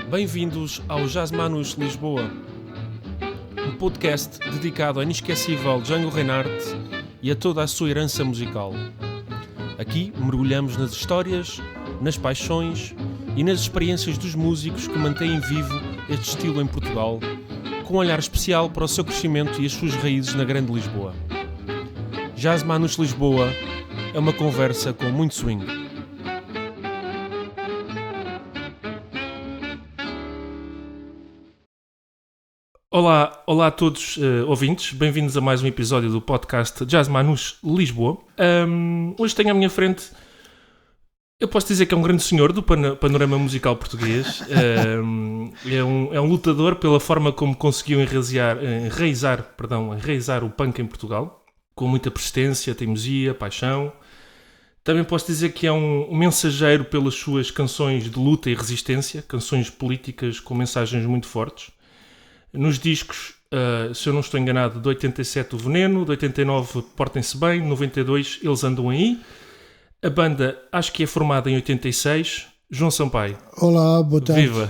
Bem-vindos ao Jazz Manus Lisboa, um podcast dedicado ao inesquecível Django Reinhardt e a toda a sua herança musical. Aqui mergulhamos nas histórias, nas paixões e nas experiências dos músicos que mantêm vivo este estilo em Portugal, com um olhar especial para o seu crescimento e as suas raízes na Grande Lisboa. Jazz Manus Lisboa é uma conversa com muito swing. Olá a todos ouvintes, bem-vindos a mais um episódio do podcast Jazz Manus Lisboa. Hoje tenho à minha frente, eu posso dizer que é um grande senhor do panorama musical português. É um lutador pela forma como conseguiu enraizar o punk em Portugal, com muita persistência, teimosia, paixão. Também posso dizer que é um mensageiro pelas suas canções de luta e resistência, canções políticas com mensagens muito fortes. Nos discos, se eu não estou enganado, de 87 o Veneno, de 89 Portem-se Bem, de 92 Eles Andam Aí. A banda acho que é formada em 86. João Sampaio. Olá, boa tarde. Viva!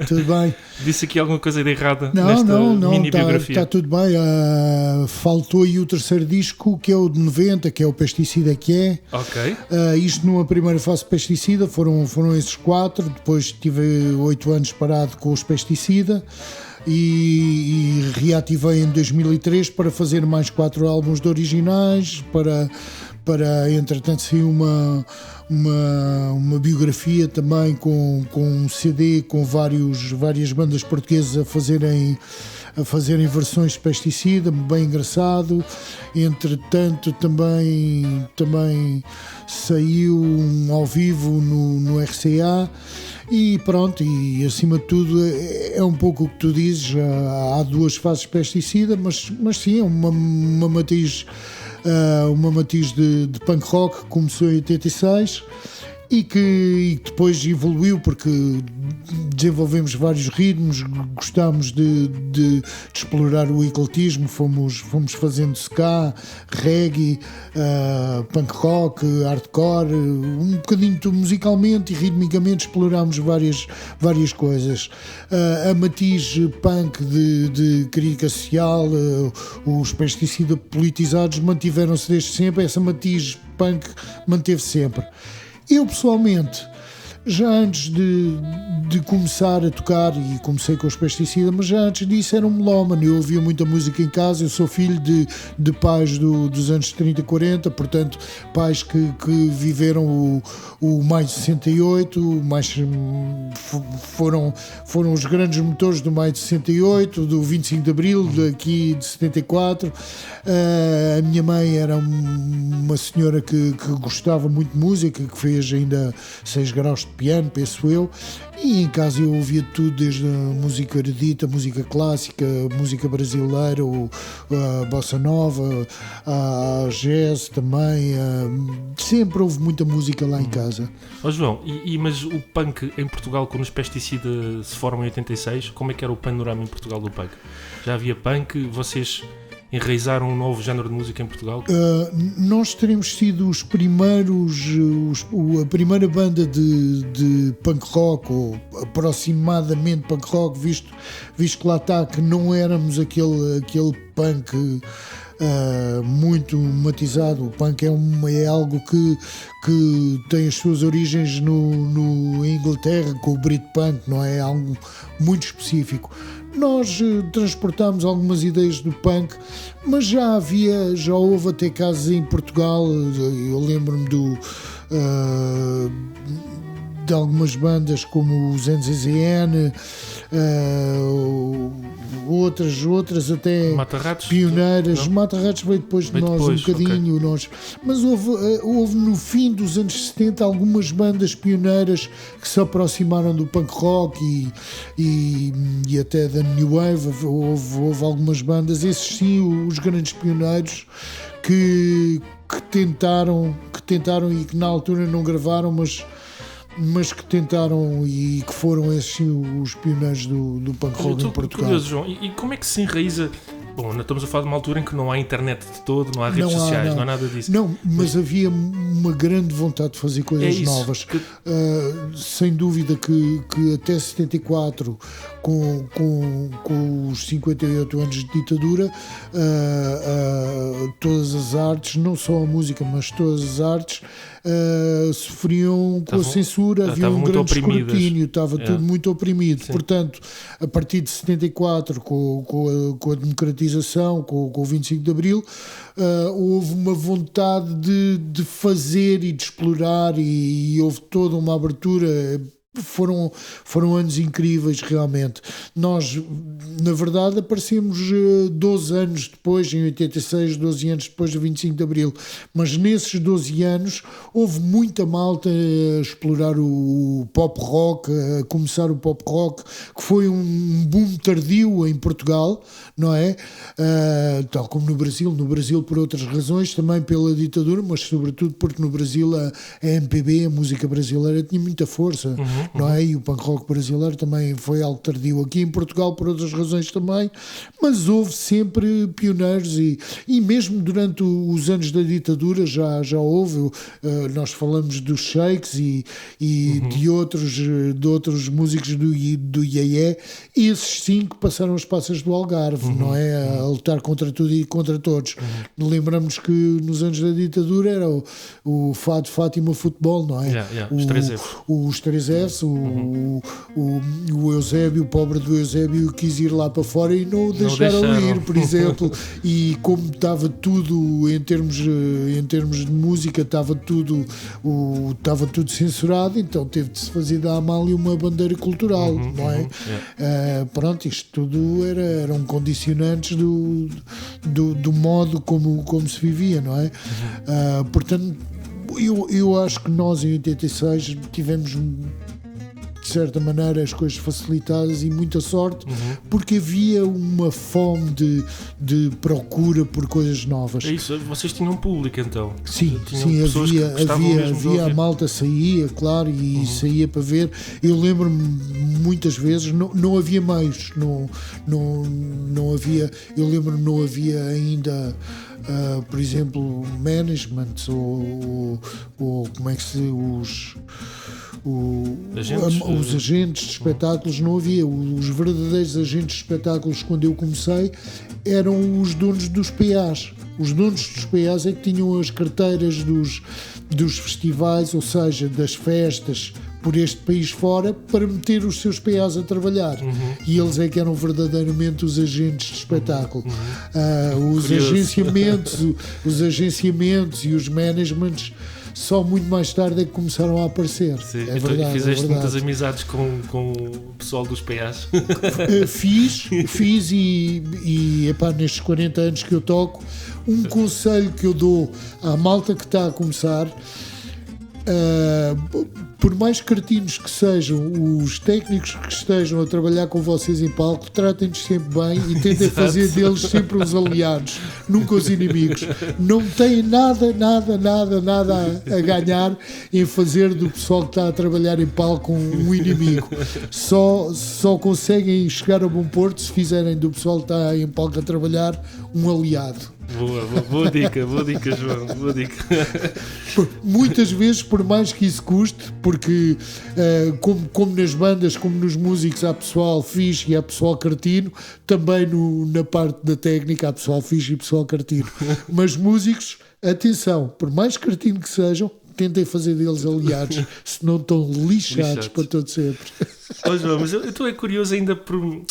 Tudo bem? Disse aqui alguma coisa de errada nesta mini-biografia? Está tudo bem. Faltou aí o terceiro disco, que é o de 90, que é o Pesticida que é. Ok. Isto numa primeira fase de Pesticida, foram esses 4. Depois tive 8 anos parado com os Pesticida. E reativei em 2003 para fazer mais 4 álbuns de originais, para entretanto sair uma biografia também com um CD com várias bandas portuguesas a fazerem versões de Pesticida, bem engraçado. Entretanto também saiu um ao vivo no RCA. E pronto, e acima de tudo é um pouco o que tu dizes. Há 2 fases de Pesticida, mas sim, é uma matiz de punk rock que começou em 86 e que depois evoluiu, porque desenvolvemos vários ritmos, gostámos de explorar o ecletismo, fomos fazendo ska, reggae, punk rock, hardcore, um bocadinho musicalmente e ritmicamente explorámos várias coisas. A matiz punk de crítica social, os Pesticida politizados mantiveram-se desde sempre, essa matiz punk manteve-se sempre. Eu pessoalmente, já antes de começar a tocar, e comecei com os Pesticida, mas já antes disso era um melómano. Eu ouvia muita música em casa. Eu sou filho de pais dos anos 30 e 40, portanto pais que viveram o Maio de 68, foram os grandes motores do Maio de 68, do 25 de Abril, daqui de 74. A minha mãe era uma senhora que gostava muito de música, que fez ainda 6 graus de piano, penso eu, e em casa eu ouvia tudo, desde a música erudita, música clássica, música brasileira, a bossa nova, a jazz também. Sempre houve muita música lá em casa. João, mas o punk em Portugal, quando os Pesticida se formam em 86, como é que era o panorama em Portugal do punk? Já havia punk? Vocês enraizaram um novo género de música em Portugal? Nós teremos sido os primeiros, a primeira banda de punk rock, ou aproximadamente punk rock, visto que lá está, que não éramos aquele punk muito matizado. O punk é algo que tem as suas origens no Inglaterra, com o Britpunk, não é algo muito específico. Nós transportámos algumas ideias do punk, mas já houve até casos em Portugal. Eu lembro-me de algumas bandas como os NZZN, outras até Mata-Ratos, pioneiras. Mata-Ratos veio depois de nós, um bocadinho. Okay. Mas houve no fim dos anos 70 algumas bandas pioneiras que se aproximaram do punk rock e até da New Wave. Houve algumas bandas, esses sim, os grandes pioneiros que tentaram e que na altura não gravaram, mas que tentaram e que foram esses sim os pioneiros do punk rock em Portugal. Curioso, João, e como é que se enraiza Bom, ainda estamos a falar de uma altura em que não há internet de todo, não há redes Não há, sociais, não. não há nada disso. Não, mas havia uma grande vontade de fazer coisas isso, novas. Sem dúvida que até 74, com os 58 anos de ditadura, todas as artes, não só a música, mas todas as artes, sofriam com a censura, havia um grande escrutínio, estava tudo muito oprimido. Sim. Portanto, a partir de 74, com a democratização, com o 25 de Abril, houve uma vontade de fazer e de explorar, e houve toda uma abertura. Foram anos incríveis, realmente. Nós, na verdade, aparecemos 12 anos depois, em 86, 12 anos depois do 25 de Abril, mas nesses 12 anos houve muita malta a explorar o pop rock, a começar o pop rock, que foi um boom tardio em Portugal, não é? Tal como no Brasil por outras razões, também pela ditadura, mas sobretudo porque no Brasil a MPB, a música brasileira, tinha muita força. Não é? E o punk rock brasileiro também foi algo tardio aqui em Portugal por outras razões também, mas houve sempre pioneiros e mesmo durante os anos da ditadura já houve. Nós falamos dos Shakes e de outros músicos do Iê, e esses 5 passaram as passas do Algarve, não é? A lutar contra tudo e contra todos. Lembramos que nos anos da ditadura era o Fado Fátima Futebol, não é? Os 3Fs, o Eusébio, o pobre do Eusébio, quis ir lá para fora e não o deixaram ir, por exemplo. E como estava tudo em termos de música, estava tudo censurado, então teve de se fazer da Amália uma bandeira cultural, não é? Pronto, isto tudo eram condicionantes do modo como se vivia, não é? Portanto, eu acho que nós em 86 tivemos, de certa maneira, as coisas facilitadas e muita sorte, porque havia uma fome de procura por coisas novas. É isso, vocês tinham público então? Sim, havia a malta saía, claro, e saía para ver. Eu lembro-me muitas vezes, não havia meios, não havia, eu lembro-me, não havia ainda, por exemplo, management ou como é que se os agentes de espetáculos, não havia. Os verdadeiros agentes de espetáculos, quando eu comecei, eram os donos dos PAs. Os donos dos PAs é que tinham as carteiras dos festivais, ou seja, das festas por este país fora, para meter os seus PAs a trabalhar. E eles é que eram verdadeiramente os agentes de espetáculo. Os agenciamentos e os managements só muito mais tarde é que começaram a aparecer. Sim. É verdade. Fizeste muitas amizades com o pessoal dos PAs? Fiz e epá, nestes 40 anos que eu toco, um conselho que eu dou à malta que está a começar, por mais cretinos que sejam os técnicos que estejam a trabalhar com vocês em palco, tratem-nos sempre bem e tentem fazer deles sempre os aliados, nunca os inimigos. Não têm nada a ganhar em fazer do pessoal que está a trabalhar em palco um inimigo. Só conseguem chegar a bom porto se fizerem do pessoal que está em palco a trabalhar um aliado. Boa dica, João, boa dica. Muitas vezes, por mais que isso custe, porque como nas bandas, como nos músicos, há pessoal fixe e há pessoal cretino, também na parte da técnica há pessoal fixe e pessoal cretino. Mas músicos, atenção, por mais cretino que sejam, tentem fazer deles aliados, senão estão lixados para todo sempre. João, mas eu estou curioso ainda por...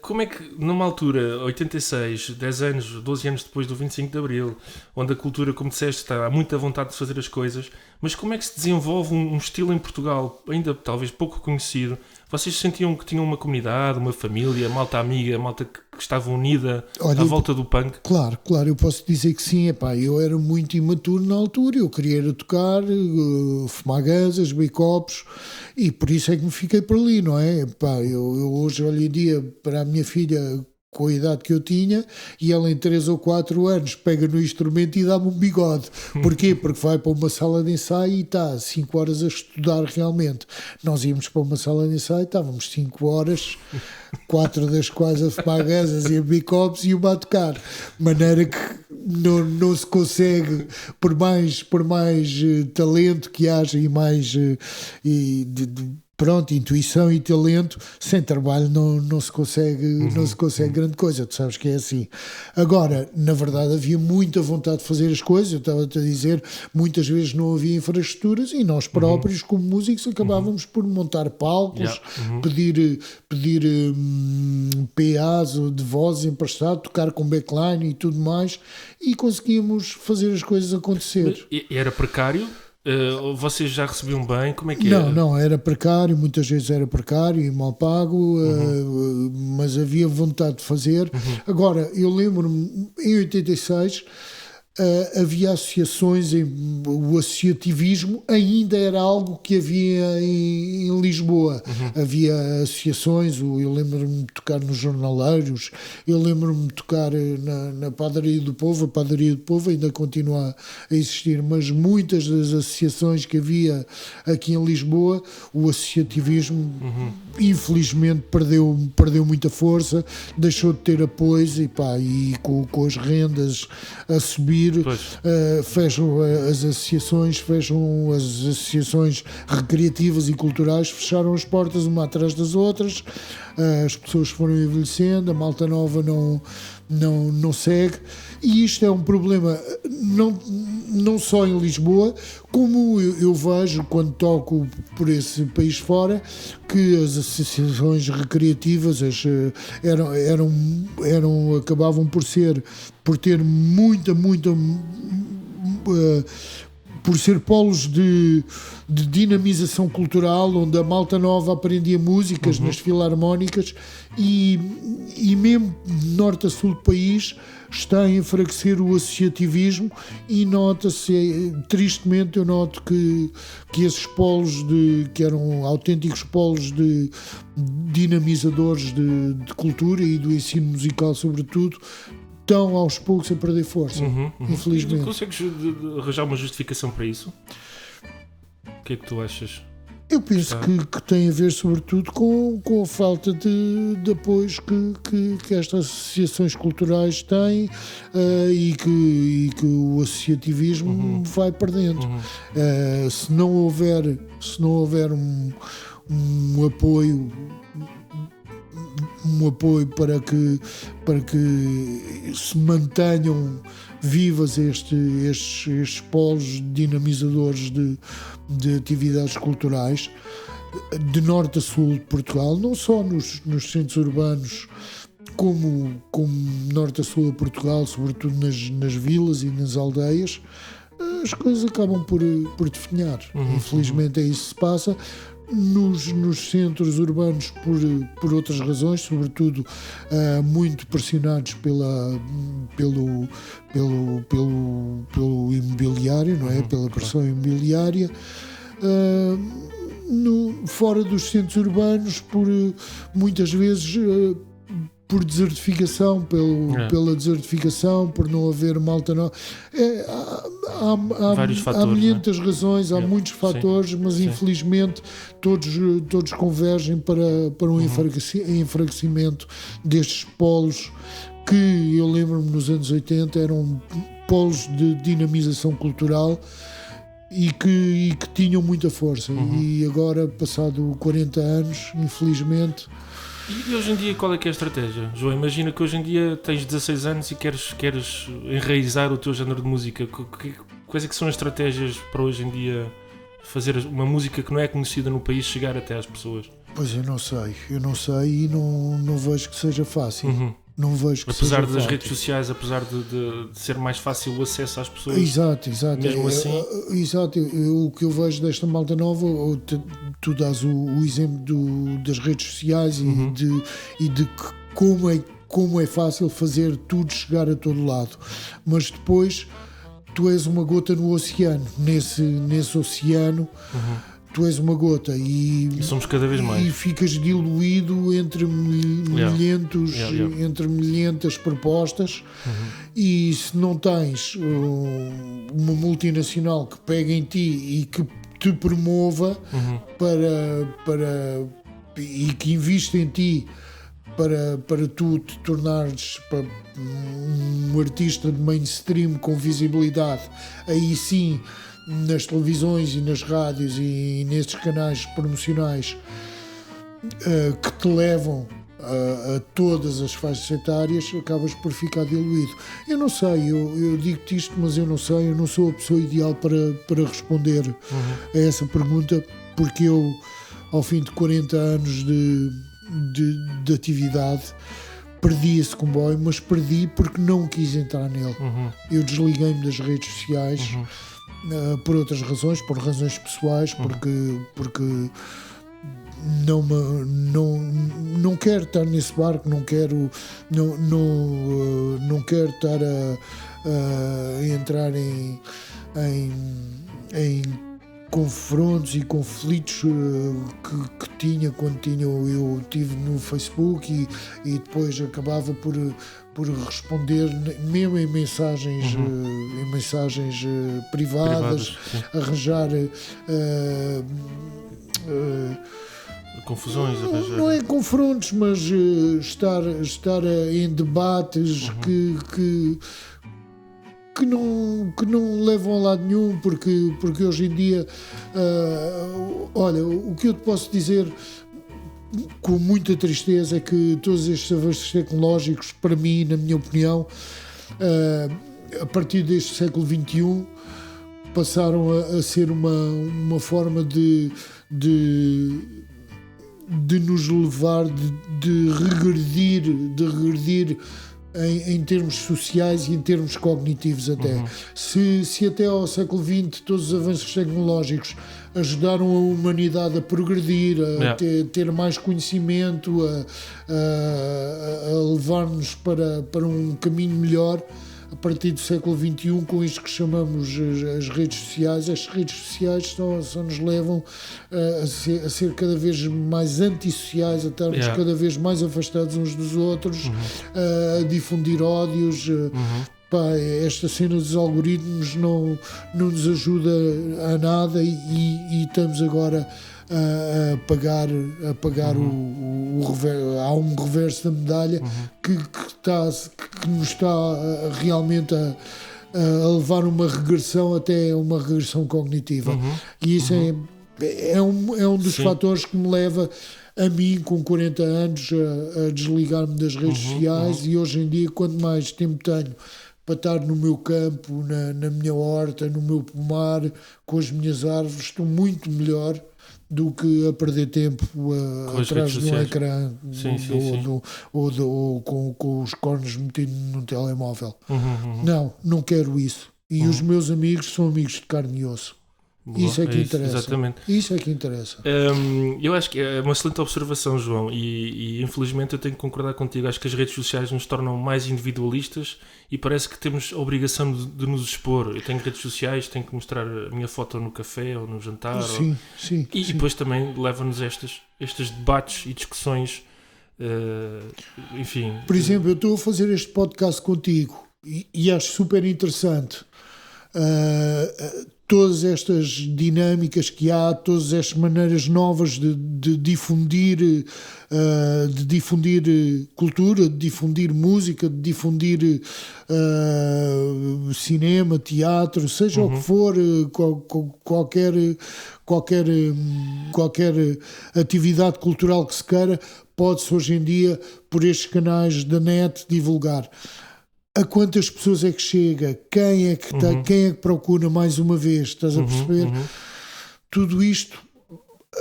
como é que numa altura, 86, 10 anos, 12 anos depois do 25 de Abril, onde a cultura, como disseste, está há muita vontade de fazer as coisas, mas como é que se desenvolve um estilo em Portugal, ainda talvez pouco conhecido? Vocês sentiam que tinham uma comunidade, uma família, malta amiga, malta que estava unida à volta do punk? Claro, eu posso dizer que sim. Epá, eu era muito imaturo na altura, eu queria ir a tocar, fumar gansas, beber copos, e por isso é que me fiquei por ali, não é? Epá, eu hoje, olho em dia, para a minha filha, com a idade que eu tinha, e ela em 3 ou 4 anos pega no instrumento e dá-me um bigode. Porquê? Porque vai para uma sala de ensaio e está 5 horas a estudar realmente. Nós íamos para uma sala de ensaio, estávamos 5 horas, 4 das quais a fumar gansas e a beber copos e uma a tocar. De maneira que não se consegue, por mais talento que haja e mais intuição e talento, sem trabalho não se consegue grande coisa. Tu sabes que é assim. Agora, na verdade, havia muita vontade de fazer as coisas. Eu estava-te a dizer, muitas vezes não havia infraestruturas e nós próprios, como músicos, acabávamos por montar palcos, pedir PAs ou de vozes emprestado, tocar com backline e tudo mais, e conseguíamos fazer as coisas acontecer. E era precário? Vocês já recebiam bem? Como é que era? Não, era precário, muitas vezes era precário e mal pago, mas havia vontade de fazer. Agora, eu lembro-me, em 86, havia associações, o associativismo ainda era algo que havia em Lisboa. Havia associações, eu lembro-me de tocar nos jornaleiros, eu lembro-me de tocar na Padaria do Povo. A Padaria do Povo ainda continua a existir, mas muitas das associações que havia aqui em Lisboa, o associativismo infelizmente perdeu muita força, deixou de ter apoios e com as rendas a subir, fecham as associações recreativas e culturais, fecharam as portas uma atrás das outras, as pessoas foram envelhecendo, a malta nova não segue, e isto é um problema não só em Lisboa, como eu vejo quando toco por esse país fora, que as associações recreativas acabavam por ter muita por ser polos de dinamização cultural, onde a malta nova aprendia músicas nas filarmónicas, e mesmo de norte a sul do país está a enfraquecer o associativismo, e nota-se, tristemente eu noto que esses polos que eram autênticos polos de dinamizadores de cultura e do ensino musical sobretudo, estão aos poucos a perder força, infelizmente. Consegues arranjar uma justificação para isso? O que é que tu achas? Eu penso que tem a ver sobretudo com a falta de apoios que estas associações culturais têm, e que o associativismo vai perdendo. Se não houver um apoio para que se mantenham vivas estes polos dinamizadores de atividades culturais de norte a sul de Portugal, não só nos centros urbanos, como norte a sul de Portugal, sobretudo nas vilas e nas aldeias, as coisas acabam por definhar. Infelizmente é isso que se passa. Nos centros urbanos, por outras razões, sobretudo muito pressionados pelo imobiliário, não é? Pela pressão imobiliária. Fora dos centros urbanos, muitas vezes por desertificação, pela desertificação, por não haver malta nova. Vários fatores, há muitas razões, há muitos fatores, sim, mas infelizmente todos convergem para um enfraquecimento destes polos que eu lembro-me nos anos 80 eram polos de dinamização cultural e que tinham muita força. E agora, passado 40 anos, infelizmente. E hoje em dia qual é que é a estratégia? João, imagina que hoje em dia tens 16 anos e queres enraizar o teu género de música. Quais é que são as estratégias para hoje em dia fazer uma música que não é conhecida no país chegar até às pessoas? Pois eu não sei e não vejo que seja fácil. Não vejo que apesar seja das fácil. redes sociais, apesar de ser mais fácil o acesso às pessoas. Exato. Mesmo assim. Exato. O que eu vejo desta malta nova, tu dás o exemplo das redes sociais e de como é fácil fazer tudo chegar a todo lado. Mas depois tu és uma gota no oceano. Nesse oceano tu és uma gota E somos cada vez mais. e ficas diluído entre entre milhentas propostas. E se não tens uma multinacional que pegue em ti e que te promova e que invista em ti para tu te tornares um artista de mainstream com visibilidade, aí sim nas televisões e nas rádios e nestes canais promocionais que te levam a todas as faixas etárias, acabas por ficar diluído. Eu não sei, eu digo-te isto, mas eu não sei, eu não sou a pessoa ideal para responder a essa pergunta, porque eu, ao fim de 40 anos de atividade, perdi esse comboio, mas perdi porque não quis entrar nele. Eu desliguei-me das redes sociais por outras razões, por razões pessoais, porque não quero estar nesse barco, não quero estar a entrar em confrontos e conflitos que tinha quando eu tive no Facebook e depois acabava por responder mesmo em mensagens, privadas, arranjar confusões, não é confrontos, mas estar em debates que não levam a lado nenhum, porque hoje em dia, olha, o que eu te posso dizer com muita tristeza é que todos estes avanços tecnológicos, para mim, na minha opinião, a partir deste século XXI, passaram a ser uma forma de nos levar, de regredir em termos sociais e em termos cognitivos até. Se até ao século XX todos os avanços tecnológicos ajudaram a humanidade a progredir, a ter mais conhecimento, a levar-nos para um caminho melhor, a partir do século XXI, com isto que chamamos as redes sociais, só nos levam a ser cada vez mais antissociais, a estarmos cada vez mais afastados uns dos outros, a difundir ódios. Esta cena dos algoritmos não nos ajuda a nada e estamos agora a pagar há um reverso da medalha que nos está realmente a levar uma regressão, até uma regressão cognitiva. E isso é um dos fatores que me leva a mim, com 40 anos, a desligar-me das redes sociais. E hoje em dia, quanto mais tempo tenho para estar no meu campo, na minha horta, no meu pomar, com as minhas árvores, estou muito melhor do que a perder tempo atrás de um ecrã ou com os cornos metidos no telemóvel. Não quero isso. E os meus amigos são amigos de carne e osso. Isso é que interessa. Exatamente. Isso é que interessa. Eu acho que é uma excelente observação, João, e infelizmente eu tenho que concordar contigo. Acho que as redes sociais nos tornam mais individualistas e parece que temos a obrigação de nos expor. Eu tenho redes sociais, tenho que mostrar a minha foto no café ou no jantar. Sim. Depois também leva-nos a estes debates e discussões, enfim. Por exemplo, eu estou a fazer este podcast contigo e acho super interessante todas estas dinâmicas que há, todas estas maneiras novas de difundir cultura, de difundir música, de difundir cinema, teatro, seja o que for, qualquer atividade cultural que se queira, pode-se hoje em dia, por estes canais da net, divulgar. A quantas pessoas é que chega? Quem é que procura mais uma vez? Estás a perceber? Tudo isto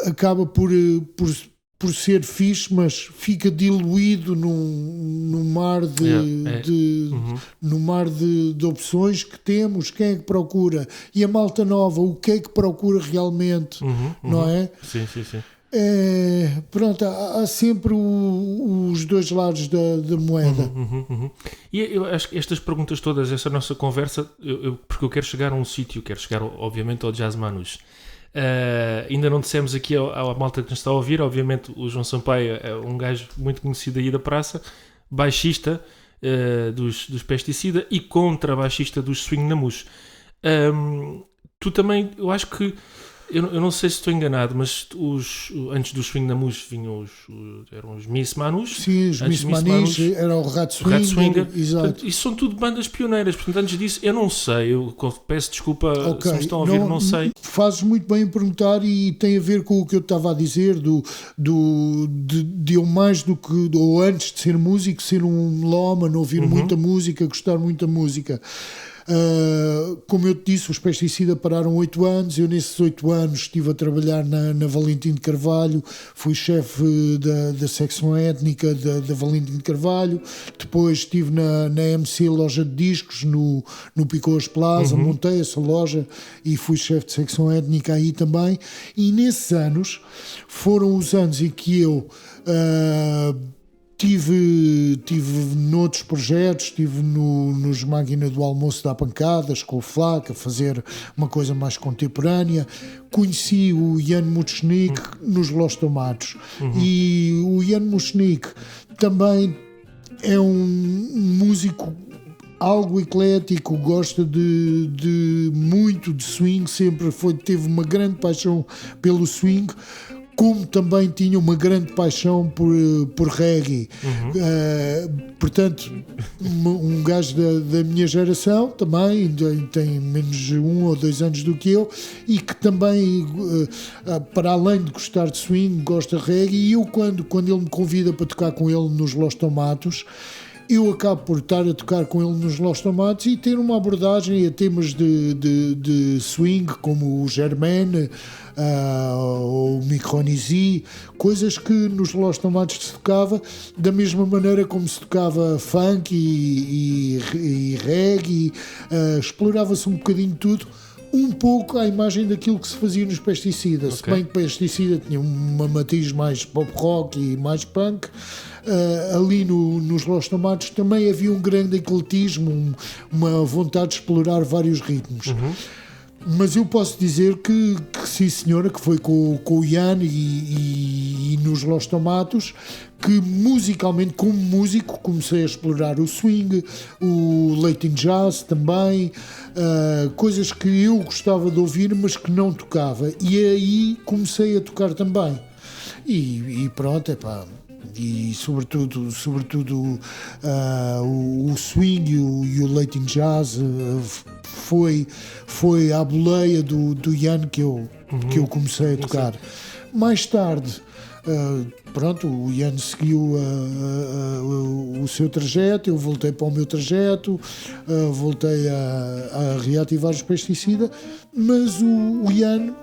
acaba por ser fixe, mas fica diluído num mar de opções que temos. Quem é que procura? E a malta nova, o que é que procura realmente? Não é? Sim. Pronto, há sempre os dois lados da moeda. E eu acho que estas perguntas todas, essa nossa conversa, porque eu quero chegar a um sítio, quero chegar obviamente ao Jazz Manus. Ainda não dissemos aqui à malta que nos está a ouvir, obviamente o João Sampaio é um gajo muito conhecido aí da praça, baixista dos Pesticida e contrabaixista dos Swing Namus. Tu também, eu acho que, eu não sei se estou enganado, mas antes dos Swing Namus vinham eram os Miss Manus. Sim, os Miss Manus, era o Rat Swinger. Exato. Portanto, isso são tudo bandas pioneiras. Portanto, antes disso, eu não sei. Eu peço desculpa se me estão a ouvir, não sei. Fazes muito bem em perguntar e tem a ver com o que eu estava a dizer de eu mais do que, ou antes de ser músico, ser um melómano, ouvir muita música, gostar muito da música. Como eu te disse, os Pesticida pararam 8 anos. Eu nesses 8 anos estive a trabalhar na Valentim de Carvalho, fui chefe da secção étnica da Valentim de Carvalho. Depois estive na MC Loja de Discos no Picôs Plaza, montei essa loja e fui chefe de secção étnica aí também. E nesses anos foram os anos em que eu Tive noutros projetos, estive nos Máquina do Almoço da Pancadas, com o Flaco, a fazer uma coisa mais contemporânea. Conheci o Jan Muchnik nos Los Tomatos. E o Jan Muchnik também é um músico algo eclético, gosta muito de swing, sempre teve uma grande paixão pelo swing, como também tinha uma grande paixão por reggae. Portanto, um gajo da minha geração também, tem menos 1 ou 2 anos do que eu, e que também, para além de gostar de swing, gosta de reggae. E eu, quando ele me convida para tocar com ele nos Los Tomatos, eu acabo por estar a tocar com ele nos Los Tomatos e ter uma abordagem a temas de swing, como o Germaine, ou o Micronisi, coisas que nos Los Tomatos se tocava da mesma maneira como se tocava funk e reggae. Explorava-se um bocadinho tudo, um pouco à imagem daquilo que se fazia nos Pesticida. Okay. Se bem que Pesticida tinha uma matiz mais pop rock e mais punk, ali nos Los Tomatos também havia um grande ecletismo, uma vontade de explorar vários ritmos. Mas eu posso dizer que sim, senhora, que foi com o Ian e nos Los Tomatos que musicalmente, como músico, comecei a explorar o swing, o Latin Jazz também, coisas que eu gostava de ouvir, mas que não tocava. E aí comecei a tocar também. E pronto, e sobretudo o swing e o Latin Jazz foi à boleia do Ian que eu comecei a tocar. Mais tarde, o Ian seguiu o seu trajeto, eu voltei para o meu trajeto, voltei a reativar os Pesticida, mas o Ian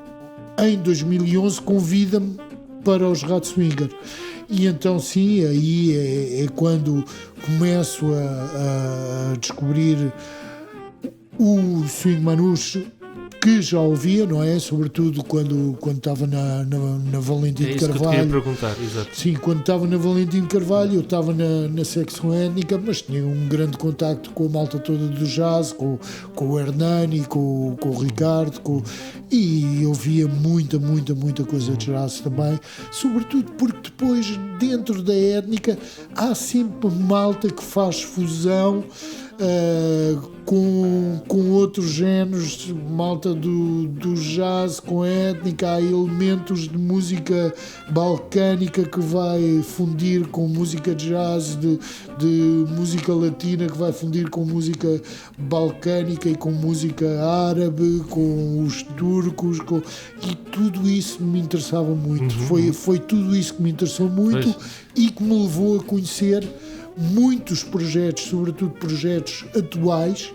em 2011 convida-me para os Rat Swinger. E então sim, aí é quando começo a descobrir o Swing Manus, que já ouvia, não é? Sobretudo quando estava na Valentim de Carvalho. É isso que eu te queria perguntar, exato. Sim, quando estava na Valentim de Carvalho, eu estava na secção étnica, mas tinha um grande contacto com a malta toda do jazz, com o Hernani, com o Ricardo, e eu via muita coisa de jazz também, sobretudo porque depois, dentro da étnica, há sempre malta que faz fusão com outros géneros, malta do jazz com a étnica. Há elementos de música balcânica que vai fundir com música de jazz, de música latina que vai fundir com música balcânica e com música árabe, com os turcos, e tudo isso me interessava muito. Foi tudo isso que me interessou muito e que me levou a conhecer muitos projetos, sobretudo projetos atuais,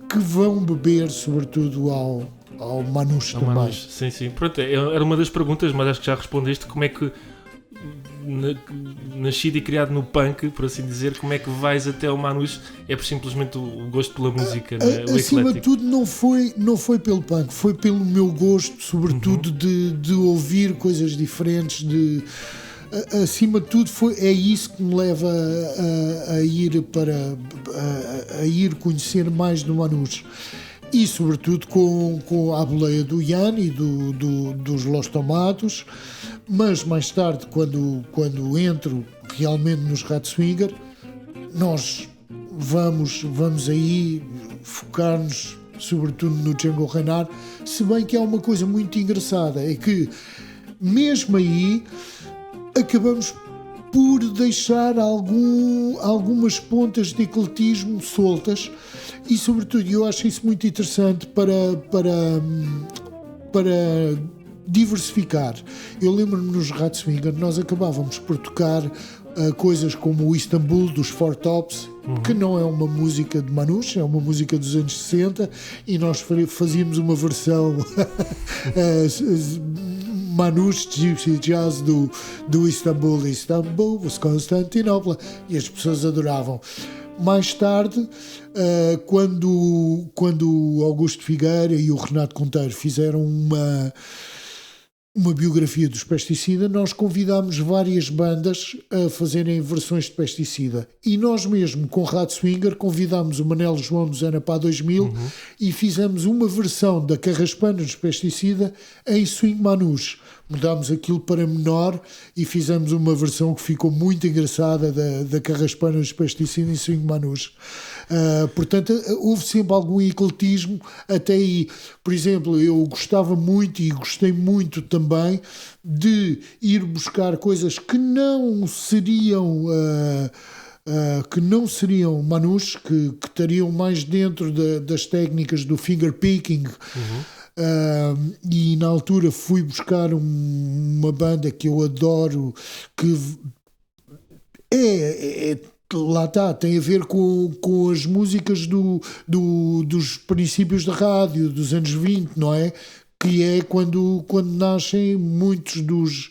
que vão beber sobretudo ao Manus também. Manus. Sim. Pronto, era uma das perguntas, mas acho que já respondeste. Como é que, nascido e criado no punk, por assim dizer, como é que vais até ao Manus? É por simplesmente o gosto pela música, né? O acima de tudo não foi pelo punk, foi pelo meu gosto, sobretudo de ouvir coisas diferentes, acima de tudo é isso que me leva a ir conhecer mais do Manus. e sobretudo com a boleia do Ian e dos Los Tomatos, mas mais tarde, quando entro realmente nos Ratswinger, nós vamos aí focar-nos sobretudo no Django Reinhardt, se bem que há uma coisa muito engraçada, é que mesmo aí acabamos por deixar algumas pontas de ecletismo soltas, e sobretudo eu acho isso muito interessante para diversificar. Eu lembro-me nos Ratswinger, nós acabávamos por tocar coisas como o Istanbul dos Four Tops, que não é uma música de Manouche, é uma música dos anos 60, e nós fazíamos uma versão Manouche Gypsy Jazz do Istanbul. Istanbul was Constantinopla, e as pessoas adoravam. Mais tarde, quando o Augusto Figueira e o Renato Conteiro fizeram uma biografia dos Pesticida, nós convidámos várias bandas a fazerem versões de Pesticida, e nós mesmo com Ratswinger convidámos o Manel João do Zanapá 2000 e fizemos uma versão da Carraspana dos Pesticida em swing manouche. Mudámos aquilo para menor e fizemos uma versão que ficou muito engraçada da Carraspana dos Pesticida em swing manouche. Portanto, houve sempre algum ecletismo até aí. Por exemplo, eu gostava muito e gostei muito também de ir buscar coisas que não seriam manouche, que estariam mais dentro das técnicas do finger picking. E na altura fui buscar uma banda que eu adoro, que lá está, tem a ver com as músicas dos princípios da rádio, dos anos 20, não é? Que é quando nascem muitos dos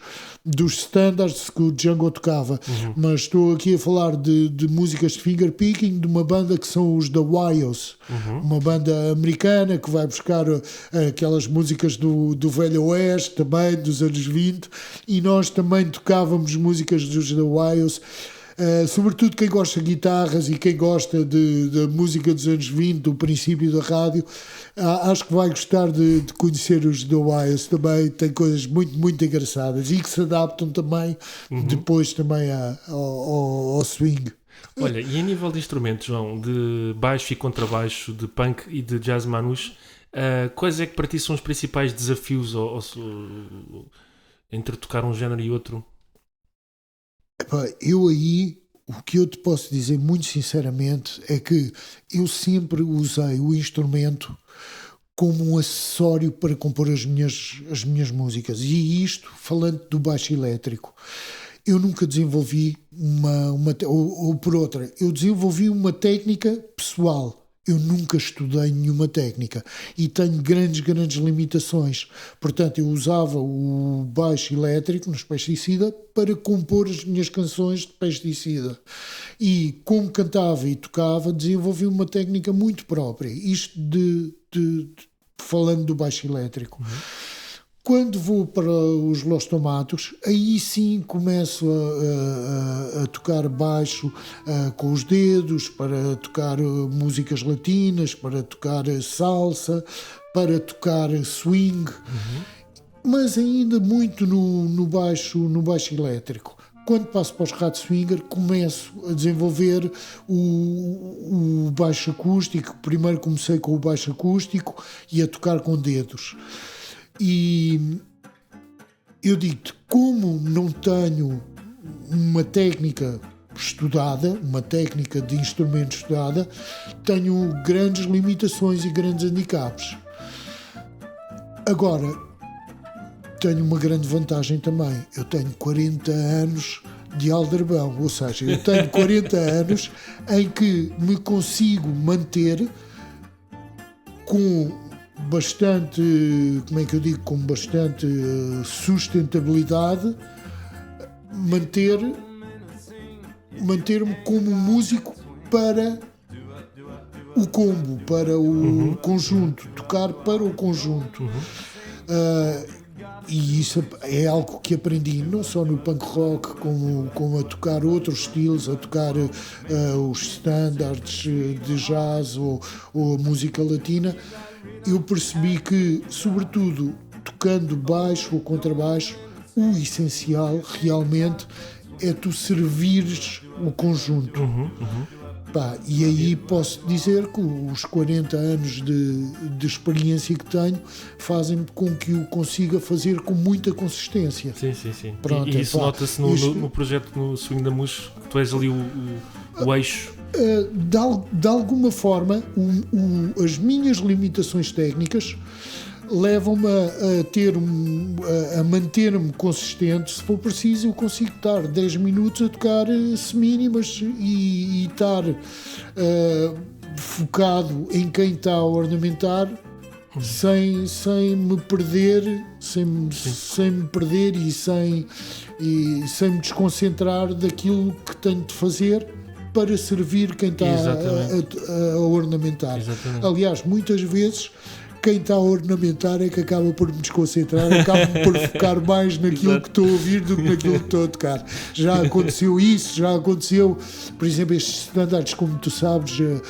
standards que o Django tocava. Mas estou aqui a falar de músicas de finger picking de uma banda que são os The Wiles, uma banda americana que vai buscar aquelas músicas do Velho Oeste também, dos anos 20, e nós também tocávamos músicas dos The Wiles. Sobretudo quem gosta de guitarras e quem gosta de música dos anos 20, do princípio da rádio, acho que vai gostar de conhecer os The Wiles. Também tem coisas muito, muito engraçadas e que se adaptam também depois também ao swing. Olha, e a nível de instrumentos, João, de baixo e contrabaixo, de punk e de jazz manouche, quais é que para ti são os principais desafios entre tocar um género e outro? Eu aí, o que eu te posso dizer muito sinceramente é que eu sempre usei o instrumento como um acessório para compor as minhas músicas, e isto falando do baixo elétrico. Eu nunca desenvolvi ou por outra, eu desenvolvi uma técnica pessoal. Eu nunca estudei nenhuma técnica e tenho grandes limitações. Portanto, eu usava o baixo elétrico nos Pesticida para compor as minhas canções de Pesticida. E como cantava e tocava, desenvolvi uma técnica muito própria. Isto falando do baixo elétrico. Quando vou para os Los Tomatos, aí sim começo a tocar baixo com os dedos, para tocar músicas latinas, para tocar salsa, para tocar swing, mas ainda muito no baixo elétrico. Quando passo para os Ratswinger, começo a desenvolver o baixo acústico. Primeiro comecei com o baixo acústico e a tocar com dedos. E eu digo-te, como não tenho uma técnica estudada, uma técnica de instrumento estudada, tenho grandes limitações e grandes handicaps. Agora, tenho uma grande vantagem também. Eu tenho 40 anos de aldrabão, ou seja, eu tenho 40 anos em que me consigo manter com bastante, com bastante sustentabilidade, manter-me como músico para o combo, para o conjunto, tocar para o conjunto. e isso é algo que aprendi não só no punk rock, como a tocar outros estilos, a tocar os standards de jazz ou a música latina. Eu percebi que, sobretudo tocando baixo ou contrabaixo, o essencial realmente é tu servires o conjunto. E aí posso dizer que os 40 anos de experiência que tenho fazem com que eu consiga fazer com muita consistência. Sim. Pronto, e isso nota-se no projeto, no Swing da Mousse, que tu és ali o eixo. De alguma forma, as minhas limitações técnicas levam-me a manter-me consistente. Se for preciso, eu consigo estar 10 minutos a tocar semínimas e estar focado em quem está a ornamentar, sem me perder, sem me perder e sem me desconcentrar daquilo que tenho de fazer para servir quem está a ornamentar. Exatamente. Aliás, muitas vezes quem está a ornamentar é que acaba por me desconcentrar, acaba por focar mais naquilo que estou a ouvir do que naquilo que estou a tocar. Já aconteceu isso, já aconteceu, por exemplo, estes standards, como tu sabes, eu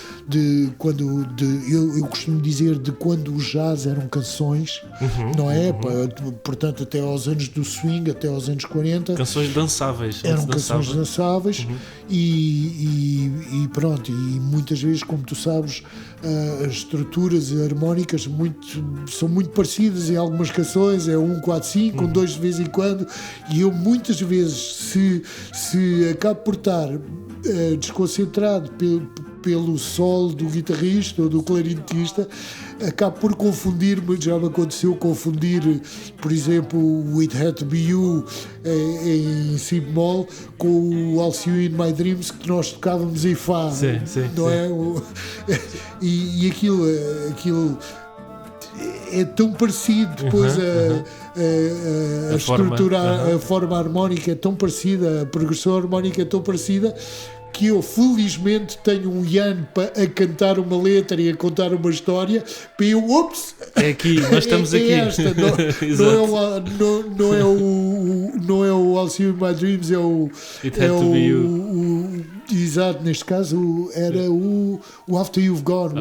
costumo dizer de quando o jazz eram canções, não é? Portanto, até aos anos do swing, até aos anos 40. Canções dançáveis. Eram canções dançáveis e pronto, e muitas vezes, como tu sabes, as estruturas harmónicas são muito parecidas em algumas canções, é 1-4-5, 1-2 de vez em quando, e eu muitas vezes, se acabo por estar desconcentrado pelo solo do guitarrista ou do clarinetista, acabo por confundir-me. Já me aconteceu confundir, por exemplo, o It Had To Be You em si bemol com o I'll See You In My Dreams, que nós tocávamos em Fá, não é? E aquilo é tão parecido, depois a estrutura, a forma harmónica é tão parecida, a progressão harmónica é tão parecida, que eu felizmente tenho um Ian a cantar uma letra e a contar uma história para eu, é aqui, nós estamos aqui. Esta, não é o I'll See You In My Dreams, é o It Had To Be You. Exato, neste caso era o After You've Gone,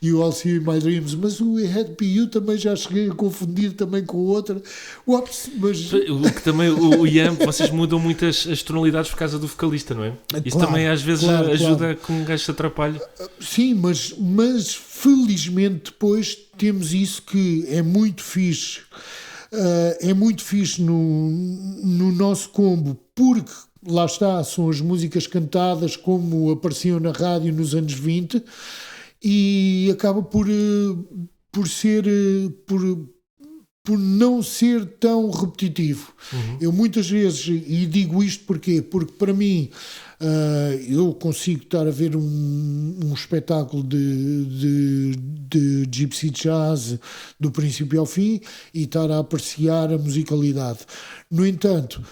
e o I'll See You In My Dreams, mas o It Had To Be You também já cheguei a confundir também com outra. Mas... O que também, o Ian, vocês mudam muito as tonalidades por causa do vocalista, não é? Isso também às vezes ajuda com um gajo se atrapalha. Sim, mas felizmente depois temos isso que é muito fixe. É muito fixe no nosso combo, porque lá está, são as músicas cantadas como apareciam na rádio nos anos 20 e acaba por não ser tão repetitivo. Eu muitas vezes, e digo isto porquê? Porque para mim eu consigo estar a ver um espetáculo de Gypsy Jazz do princípio ao fim e estar a apreciar a musicalidade. No entanto,